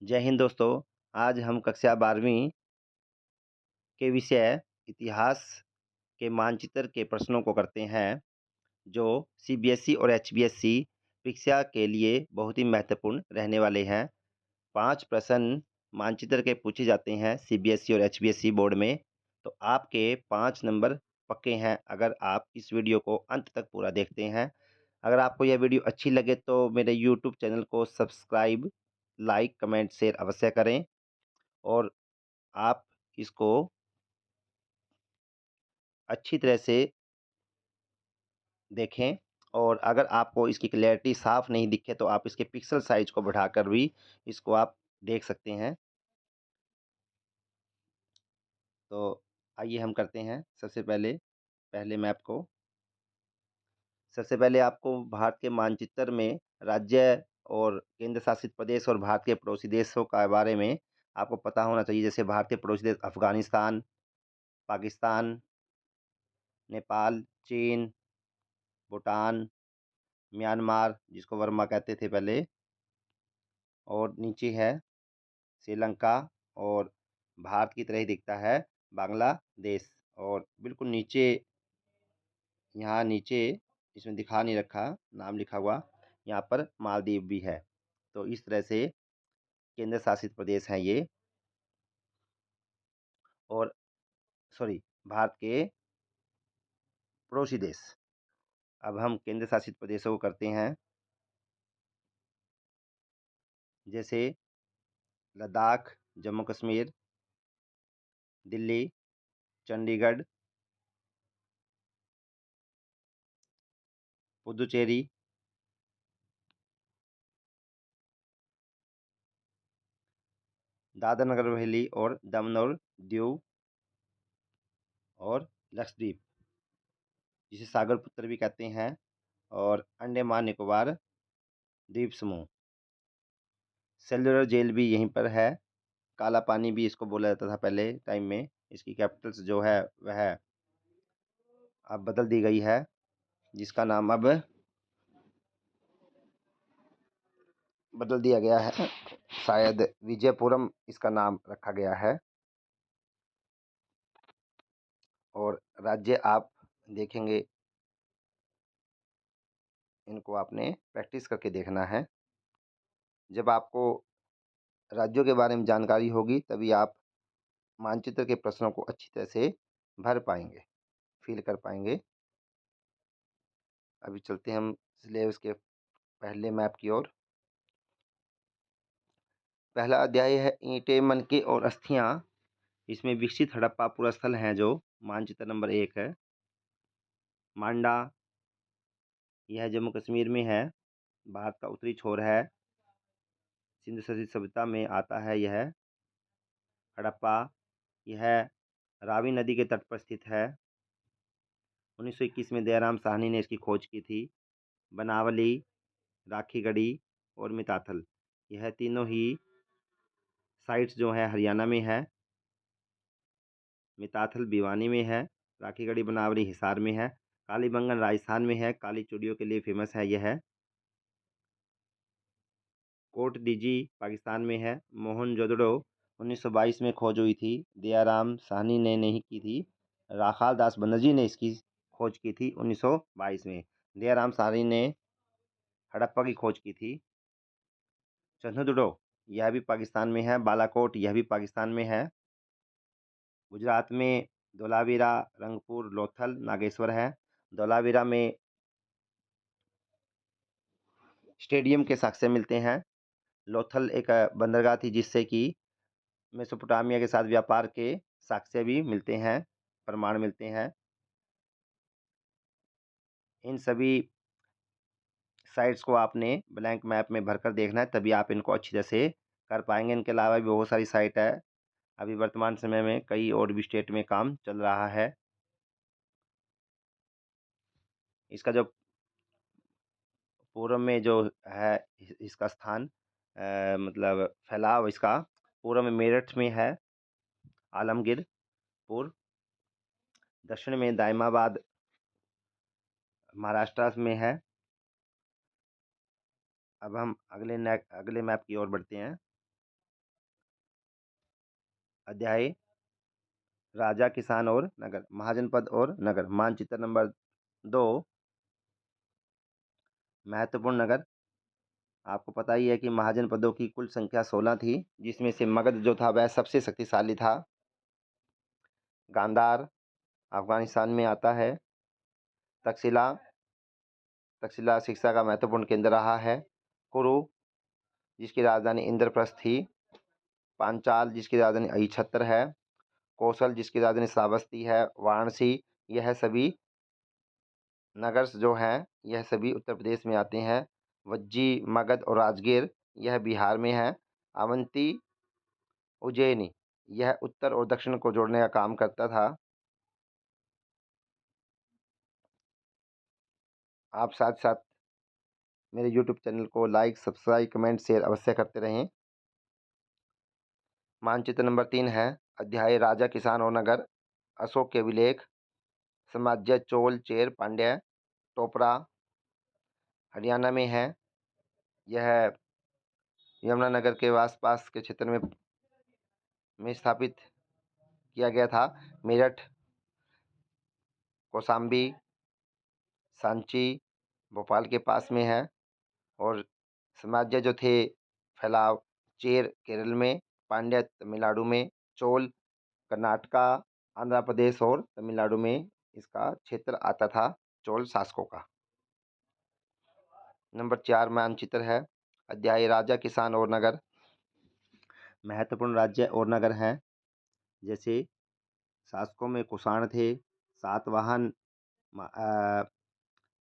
जय हिंद दोस्तों। आज हम कक्षा 12वीं के विषय इतिहास के मानचित्र के प्रश्नों को करते हैं, जो सीबीएसई और एचबीएससी परीक्षा के लिए बहुत ही महत्वपूर्ण रहने वाले हैं। 5 प्रश्न मानचित्र के पूछे जाते हैं सीबीएसई और एचबीएससी बोर्ड में, तो आपके 5 नंबर पक्के हैं अगर आप इस वीडियो को अंत तक पूरा देखते हैं। अगर आपको यह वीडियो अच्छी लगे तो मेरे यूट्यूब चैनल को सब्सक्राइब, लाइक, कमेंट, शेयर अवश्य करें और आप इसको अच्छी तरह से देखें। और अगर आपको इसकी क्लैरिटी साफ़ नहीं दिखे तो आप इसके पिक्सल साइज़ को बढ़ाकर भी इसको आप देख सकते हैं। तो आइए हम करते हैं सबसे पहले पहले मैप को। सबसे पहले आपको भारत के मानचित्र में राज्य और केंद्र शासित प्रदेश और भारत के पड़ोसी देशों के बारे में आपको पता होना चाहिए। जैसे भारतीय पड़ोसी देश अफ़गानिस्तान, पाकिस्तान, नेपाल, चीन, भूटान, म्यांमार जिसको बर्मा कहते थे पहले, और नीचे है श्रीलंका, और भारत की तरह ही दिखता है बांग्लादेश। और बिल्कुल नीचे, यहाँ नीचे इसमें दिखा नहीं रखा नाम लिखा हुआ, यहाँ पर मालदीव भी है। तो इस तरह से केंद्र शासित प्रदेश हैं ये, और सॉरी, भारत के पड़ोसी देश। अब हम केंद्र शासित प्रदेशों को करते हैं, जैसे लद्दाख, जम्मू कश्मीर, दिल्ली, चंडीगढ़, पुदुचेरी, दादरा नगर हवेली और दमन और दीव, और लक्षद्वीप जिसे सागर पुत्र भी कहते हैं, और अंडमान निकोबार द्वीप समूह। सेल्युलर जेल भी यहीं पर है। काला पानी भी इसको बोला जाता था पहले टाइम में। इसकी कैपिटल्स जो है वह अब बदल दी गई है, जिसका नाम अब बदल दिया गया है, शायद विजयपुरम इसका नाम रखा गया है। और राज्य आप देखेंगे, इनको आपने प्रैक्टिस करके देखना है। जब आपको राज्यों के बारे में जानकारी होगी तभी आप मानचित्र के प्रश्नों को अच्छी तरह से भर पाएंगे, फिल कर पाएंगे। अभी चलते हैं हम सिलेबस के पहले मैप की ओर। पहला अध्याय है ईंटें, मनके और अस्थियां। इसमें विकसित हड़प्पा पूरा स्थल हैं, जो मानचित्र नंबर 1 है। मांडा, यह जम्मू कश्मीर में है, भारत का उत्तरी छोर है। सिंधु सभ्यता में आता है यह हड़प्पा। यह रावी नदी के तट पर स्थित है। 1921 में दयाराम साहनी ने इसकी खोज की थी। बनावली, राखीगढ़ी और मिताथल, यह तीनों ही साइट्स जो है हरियाणा में है। मिताथल भिवानी में है, राखीगढ़ी बनावली हिसार में है, कालीबंगन राजस्थान में है, काली चूड़ियों के लिए फेमस है यह। कोट डीजी पाकिस्तान में है। मोहनजोदड़ो 1922 में खोज हुई थी, दयाराम साहनी ने नहीं की थी। राखाल दास बनर्जी ने इसकी खोज की थी 1922 में। दयाराम साहनी ने हड़प्पा की खोज की थी। चंद्रदुड़ो, यह भी पाकिस्तान में है। बालाकोट, यह भी पाकिस्तान में है। गुजरात में धोलावीरा, रंगपुर, लोथल, नागेश्वर है। धोलावीरा में स्टेडियम के साक्ष्य मिलते हैं। लोथल एक बंदरगाह थी जिससे कि मेसोपोटामिया के साथ व्यापार के साक्ष्य भी मिलते हैं, प्रमाण मिलते हैं। इन सभी साइट्स को आपने ब्लैंक मैप में भरकर देखना है, तभी आप इनको अच्छी तरह से कर पाएंगे। इनके अलावा भी बहुत सारी साइट है। अभी वर्तमान समय में कई और भी स्टेट में काम चल रहा है। इसका जो पूर्व में जो है इसका स्थान, मतलब फैलाव इसका पूर्व में मेरठ में है, आलमगीरपुर। दक्षिण में दायमाबाद महाराष्ट्र में है। अब हम अगले मैप की ओर बढ़ते हैं। अध्याय राजा, किसान और नगर, महाजनपद और नगर। मानचित्र नंबर 2, महत्वपूर्ण नगर। आपको पता ही है कि महाजनपदों की कुल संख्या 16 थी, जिसमें से मगध जो था वह सबसे शक्तिशाली था। गांधार अफगानिस्तान में आता है। तक्षशिला, तक्षशिला शिक्षा का महत्वपूर्ण केंद्र रहा है। कुरु, जिसकी राजधानी इंद्रप्रस्थ थी। पांचाल, जिसकी राजधानी अहिछत्र है। कौशल, जिसकी राजधानी श्रावस्ती है। वाराणसी, यह सभी नगर जो हैं यह सभी उत्तर प्रदेश में आते हैं। वज्जी, मगध और राजगीर यह बिहार में है। अवंती, उज्जैनी यह उत्तर और दक्षिण को जोड़ने का काम करता था। आप साथ साथ मेरे YouTube चैनल को लाइक, सब्सक्राइब, कमेंट, शेयर अवश्य करते रहें। मानचित्र नंबर 3 है अध्याय राजा, किसान और नगर। अशोक के अभिलेख। साम्राज्य चोल, चेर, पांड्य। टोपरा हरियाणा में है। यह यमुनानगर के आसपास के क्षेत्र में स्थापित किया गया था। मेरठ, कौशाम्बी, सांची भोपाल के पास में है। और साम्राज्य जो थे फैलाव, चेर केरल में, पांड्य तमिलनाडु में, चोल कर्नाटका, आंध्र प्रदेश और तमिलनाडु में इसका क्षेत्र आता था चोल शासकों का। नंबर 4 मानचित्र है अध्याय राजा, किसान और नगर। महत्वपूर्ण राज्य और नगर हैं, जैसे शासकों में कुषाण थे। सातवाहन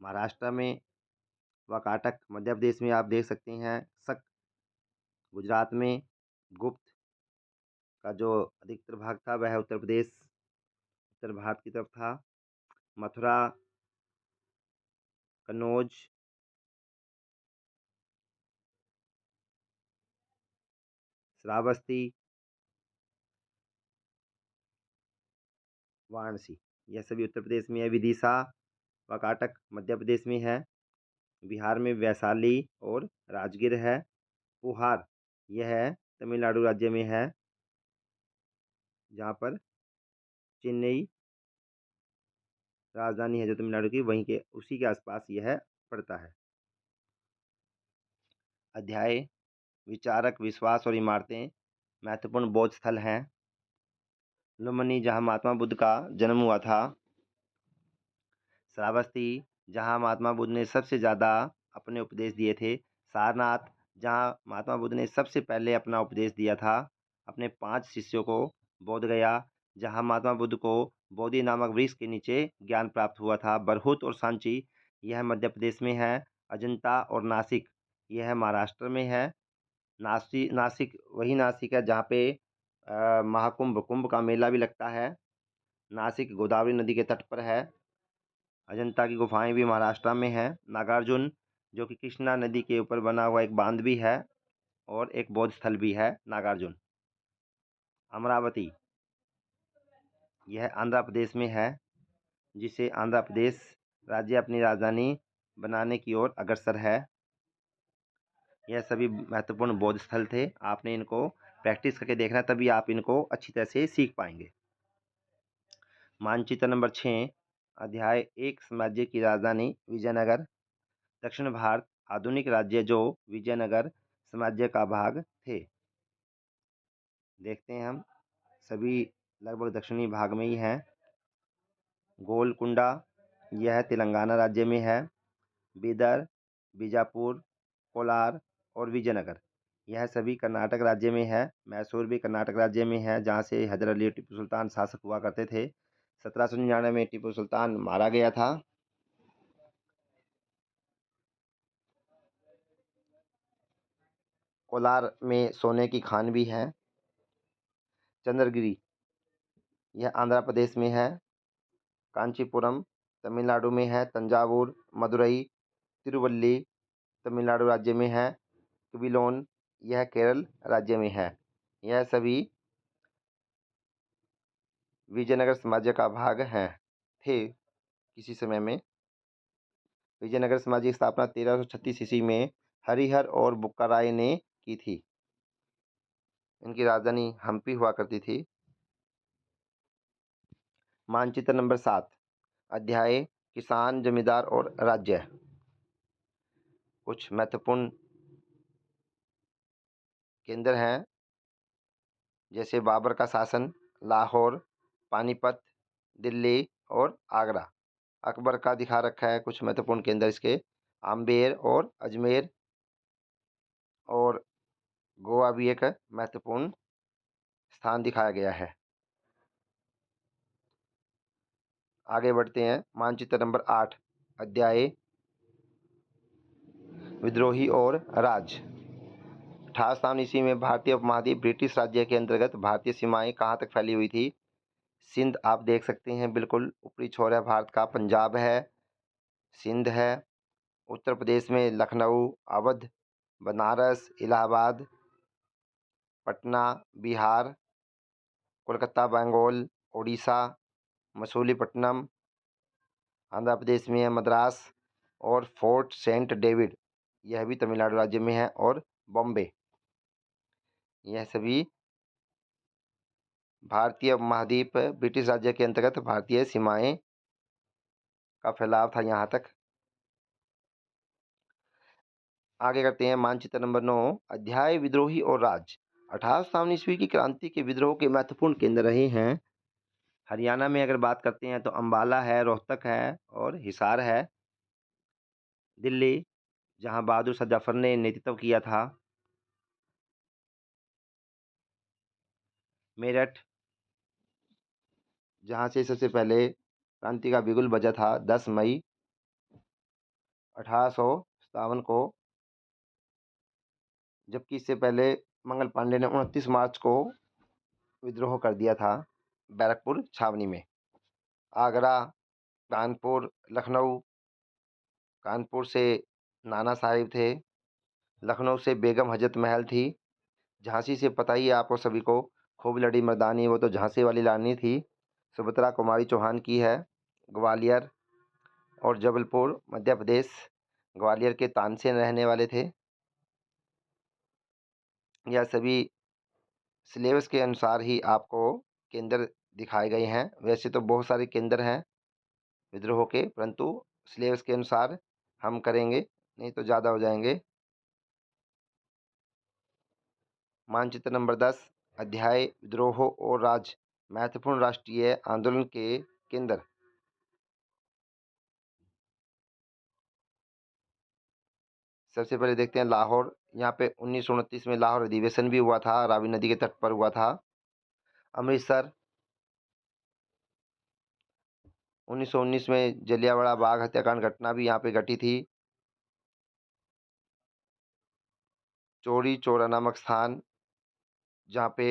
महाराष्ट्र में, वाकाटक मध्य प्रदेश में आप देख सकते हैं। शक गुजरात में। गुप्त का जो अधिकतर भाग था वह उत्तर प्रदेश, उत्तर भारत की तरफ था। मथुरा, कन्नौज, श्रावस्ती, वाराणसी यह सभी उत्तर प्रदेश में है। विदिशा, वाकाटक मध्य प्रदेश में है। बिहार में वैशाली और राजगीर है। पुहार यह तमिलनाडु राज्य में है, जहाँ पर चेन्नई राजधानी है जो तमिलनाडु की, वहीं के उसी के आसपास यह पड़ता है। अध्याय विचारक, विश्वास और इमारतें। महत्वपूर्ण बौद्ध स्थल हैं। लुम्बिनी, जहाँ महात्मा बुद्ध का जन्म हुआ था। श्रावस्ती, जहाँ महात्मा बुद्ध ने सबसे ज़्यादा अपने उपदेश दिए थे। सारनाथ, जहाँ महात्मा बुद्ध ने सबसे पहले अपना उपदेश दिया था अपने 5 शिष्यों को। बोध गया, जहाँ महात्मा बुद्ध को बोधि नामक वृक्ष के नीचे ज्ञान प्राप्त हुआ था। बरहुत और सांची यह मध्य प्रदेश में है। अजंता और नासिक यह महाराष्ट्र में है। नासिक वही नासिक है जहाँ पे महाकुंभ, कुंभ का मेला भी लगता है। नासिक गोदावरी नदी के तट पर है। अजंता की गुफाएं भी महाराष्ट्र में है। नागार्जुन, जो कि कृष्णा नदी के ऊपर बना हुआ एक बांध भी है और एक बौद्ध स्थल भी है नागार्जुन। अमरावती यह आंध्र प्रदेश में है, जिसे आंध्र प्रदेश राज्य अपनी राजधानी बनाने की ओर अग्रसर है। यह सभी महत्वपूर्ण बौद्ध स्थल थे। आपने इनको प्रैक्टिस करके देखना, तभी आप इनको अच्छी तरह से सीख पाएंगे। मानचित्र नंबर 6 अध्याय 1 साम्राज्य की राजधानी विजयनगर। दक्षिण भारत आधुनिक राज्य जो विजयनगर साम्राज्य का भाग थे। देखते हैं हम, सभी लगभग दक्षिणी भाग में ही हैं। गोलकुंडा यह तेलंगाना राज्य में है। बीदर, बीजापुर, कोलार और विजयनगर यह सभी कर्नाटक राज्य में है। मैसूर भी कर्नाटक राज्य में है, जहाँ से हैदर अली टीपू सुल्तान शासक हुआ करते थे। 1799 में टीपू सुल्तान मारा गया था। कोलार में सोने की खान भी है। चंद्रगिरी यह आंध्र प्रदेश में है। कांचीपुरम तमिलनाडु में है। तंजावुर, मदुरई, तिरुवल्ली तमिलनाडु राज्य में है। क्विलोन यह केरल राज्य में है। यह सभी विजयनगर साम्राज्य का भाग हैं थे किसी समय में। विजयनगर साम्राज्य की स्थापना 1336 ईस्वी में हरिहर और बुक्का राय ने की थी। इनकी राजधानी हम्पी हुआ करती थी। मानचित्र नंबर 7, अध्याय किसान, जमींदार और राज्य। कुछ महत्वपूर्ण केंद्र हैं जैसे बाबर का शासन, लाहौर, पानीपत, दिल्ली और आगरा। अकबर का दिखा रखा है कुछ महत्वपूर्ण केंद्र इसके, आमेर और अजमेर, और गोवा भी एक महत्वपूर्ण स्थान दिखाया गया है। आगे बढ़ते हैं। मानचित्र नंबर 8, अध्याय विद्रोही और राज। 1857 ईस्वी में भारतीय उपमहाद्वीप ब्रिटिश राज्य के अंतर्गत भारतीय सीमाएं कहाँ तक फैली हुई थी? सिंध आप देख सकते हैं, बिल्कुल ऊपरी छोर है भारत का। पंजाब है, सिंध है, उत्तर प्रदेश में लखनऊ, अवध, बनारस, इलाहाबाद, पटना, बिहार, कोलकाता, बंगाल, उड़ीसा, मछलीपट्टनम, आंध्र प्रदेश में है मद्रास, और फोर्ट सेंट डेविड, यह भी तमिलनाडु राज्य में है, और बॉम्बे। यह सभी भारतीय उपमहाद्वीप ब्रिटिश राज्य के अंतर्गत भारतीय सीमाएं का फैलाव था यहाँ तक। आगे करते हैं। मानचित्र नंबर 9, अध्याय विद्रोही और राज। 1857 ईस्वी की क्रांति के विद्रोह के महत्वपूर्ण केंद्र रहे हैं। हरियाणा में अगर बात करते हैं तो अंबाला है, रोहतक है और हिसार है। दिल्ली, जहां बहादुर शाह जफर ने नेतृत्व किया था। मेरठ, जहां से सबसे पहले क्रांति का बिगुल बजा था 10 मई 1857 को, जबकि इससे पहले मंगल पांडे ने 29 मार्च को विद्रोह कर दिया था बैरकपुर छावनी में। आगरा, कानपुर, लखनऊ, कानपुर से नाना साहिब थे, लखनऊ से बेगम हजरत महल थी, झांसी से पता ही है आपको सभी को, खूब लड़ी मर्दानी, वो तो झांसी वाली रानी थी, सुभद्रा कुमारी चौहान की है। ग्वालियर और जबलपुर मध्य प्रदेश, ग्वालियर के तानसेन रहने वाले थे। यह सभी सिलेबस के अनुसार ही आपको केंद्र दिखाए गए हैं। वैसे तो बहुत सारे केंद्र हैं विद्रोह के, परंतु सिलेबस के अनुसार हम करेंगे, नहीं तो ज़्यादा हो जाएंगे। मानचित्र नंबर 10, अध्याय विद्रोह और राज। महत्वपूर्ण राष्ट्रीय आंदोलन के केंद्र। सबसे पहले देखते हैं लाहौर। यहाँ पे 1929 में लाहौर अधिवेशन भी हुआ था, रावी नदी के तट पर हुआ था। अमृतसर, 1919 में जलियांवाला बाग हत्याकांड घटना भी यहाँ पे घटी थी। चौरी चौरा नामक स्थान, जहाँ पे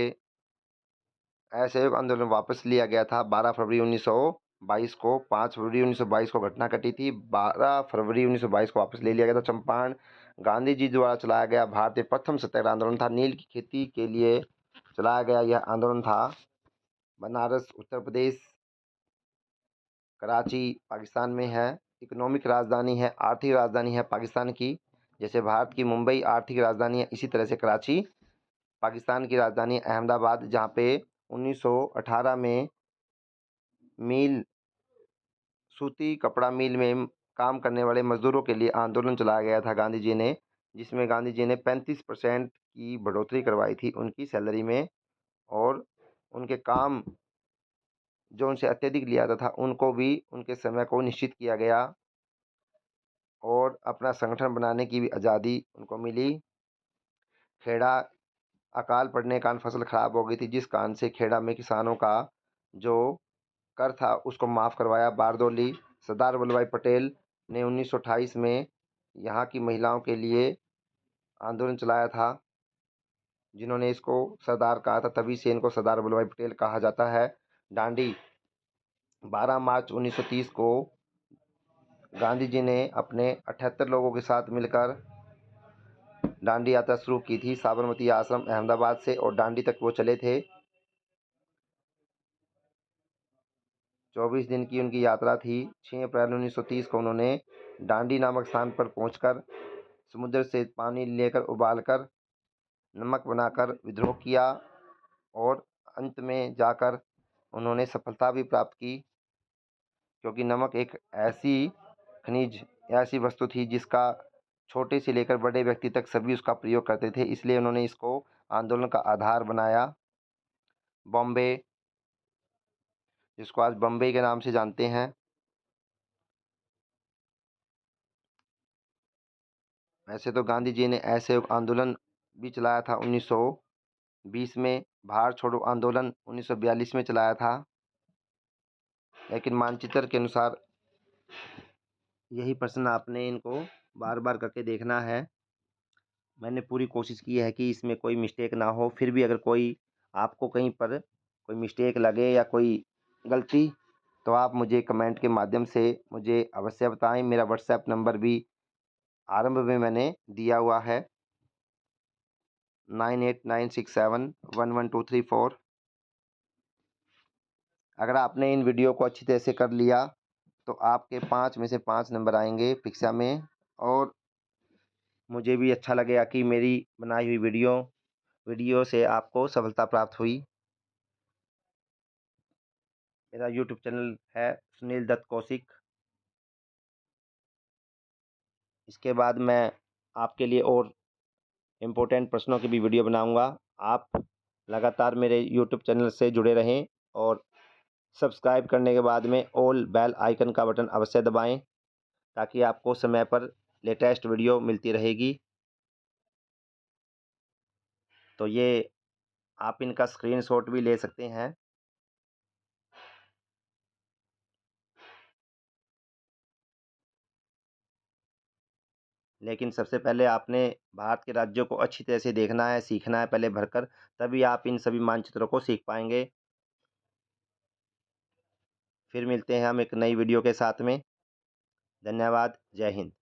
असहयोग आंदोलन वापस लिया गया था 12 फरवरी 1922 को। 5 फरवरी 1922 को घटना घटी थी, 12 फरवरी 1922 को वापस ले लिया गया था। चंपारण, गांधी जी द्वारा चलाया गया भारतीय प्रथम सत्याग्रह आंदोलन था। नील की खेती के लिए चलाया गया यह आंदोलन था। बनारस, उत्तर प्रदेश, कराची पाकिस्तान में है। इकोनॉमिक राजधानी है, आर्थिक राजधानी है पाकिस्तान की। जैसे भारत की मुंबई आर्थिक राजधानी है, इसी तरह से कराची पाकिस्तान की राजधानी अहमदाबाद, जहाँ पे 1918 में मिल, सूती कपड़ा मिल में काम करने वाले मजदूरों के लिए आंदोलन चलाया गया था गांधी जी ने, जिसमें गांधी जी ने 35% की बढ़ोतरी करवाई थी उनकी सैलरी में, और उनके काम जो उनसे अत्यधिक लिया जाता था उनको भी उनके समय को निश्चित किया गया, और अपना संगठन बनाने की भी आज़ादी उनको मिली। खेड़ा, अकाल पड़ने के कारण फसल खराब हो गई थी, जिस कारण से खेड़ा में किसानों का जो कर था उसको माफ़ करवाया बारदौली। सरदार वल्लभ भाई पटेल ने 1928 में यहाँ की महिलाओं के लिए आंदोलन चलाया था, जिन्होंने इसको सरदार कहा था, तभी से इनको सरदार वल्लभ भाई पटेल कहा जाता है। दांडी, 12 मार्च 1930 को गांधी जी ने अपने 78 लोगों के साथ मिलकर दांडी यात्रा शुरू की थी साबरमती आश्रम अहमदाबाद से, और दांडी तक वो चले थे। 24 दिन की उनकी यात्रा थी। 6 अप्रैल 1930 को उन्होंने दांडी नामक स्थान पर पहुंचकर समुद्र से पानी लेकर उबालकर नमक बनाकर विद्रोह किया, और अंत में जाकर उन्होंने सफलता भी प्राप्त की, क्योंकि नमक एक ऐसी खनिज या ऐसी वस्तु थी जिसका छोटे से लेकर बड़े व्यक्ति तक सभी उसका प्रयोग करते थे, इसलिए उन्होंने इसको आंदोलन का आधार बनाया। बॉम्बे, जिसको आज बम्बई के नाम से जानते हैं। वैसे तो गांधी जी ने असहयोग आंदोलन भी चलाया था 1920 में, भारत छोड़ो आंदोलन 1942 में चलाया था, लेकिन मानचित्र के अनुसार यही प्रश्न आपने इनको बार बार करके देखना है। मैंने पूरी कोशिश की है कि इसमें कोई मिस्टेक ना हो, फिर भी अगर कोई आपको कहीं पर कोई मिस्टेक लगे या कोई गलती, तो आप मुझे कमेंट के माध्यम से मुझे अवश्य बताएं। मेरा व्हाट्सएप नंबर भी आरंभ में मैंने दिया हुआ है, 9896711234। अगर आपने इन वीडियो को अच्छी तरह से कर लिया तो आपके 5 में से 5 नंबर आएंगे परीक्षा में, और मुझे भी अच्छा लगेगा कि मेरी बनाई हुई वीडियो से आपको सफलता प्राप्त हुई। मेरा यूट्यूब चैनल है सुनील दत्त कौशिक। इसके बाद मैं आपके लिए और इम्पोर्टेंट प्रश्नों की भी वीडियो बनाऊंगा। आप लगातार मेरे यूट्यूब चैनल से जुड़े रहें और सब्सक्राइब करने के बाद में ऑल बेल आइकन का बटन अवश्य दबाएं, ताकि आपको समय पर लेटेस्ट वीडियो मिलती रहेगी। तो ये आप इनका स्क्रीनशॉट भी ले सकते हैं। लेकिन सबसे पहले आपने भारत के राज्यों को अच्छी तरह से देखना है, सीखना है पहले भरकर, तभी आप इन सभी मानचित्रों को सीख पाएंगे। फिर मिलते हैं हम एक नई वीडियो के साथ में। धन्यवाद। जय हिंद।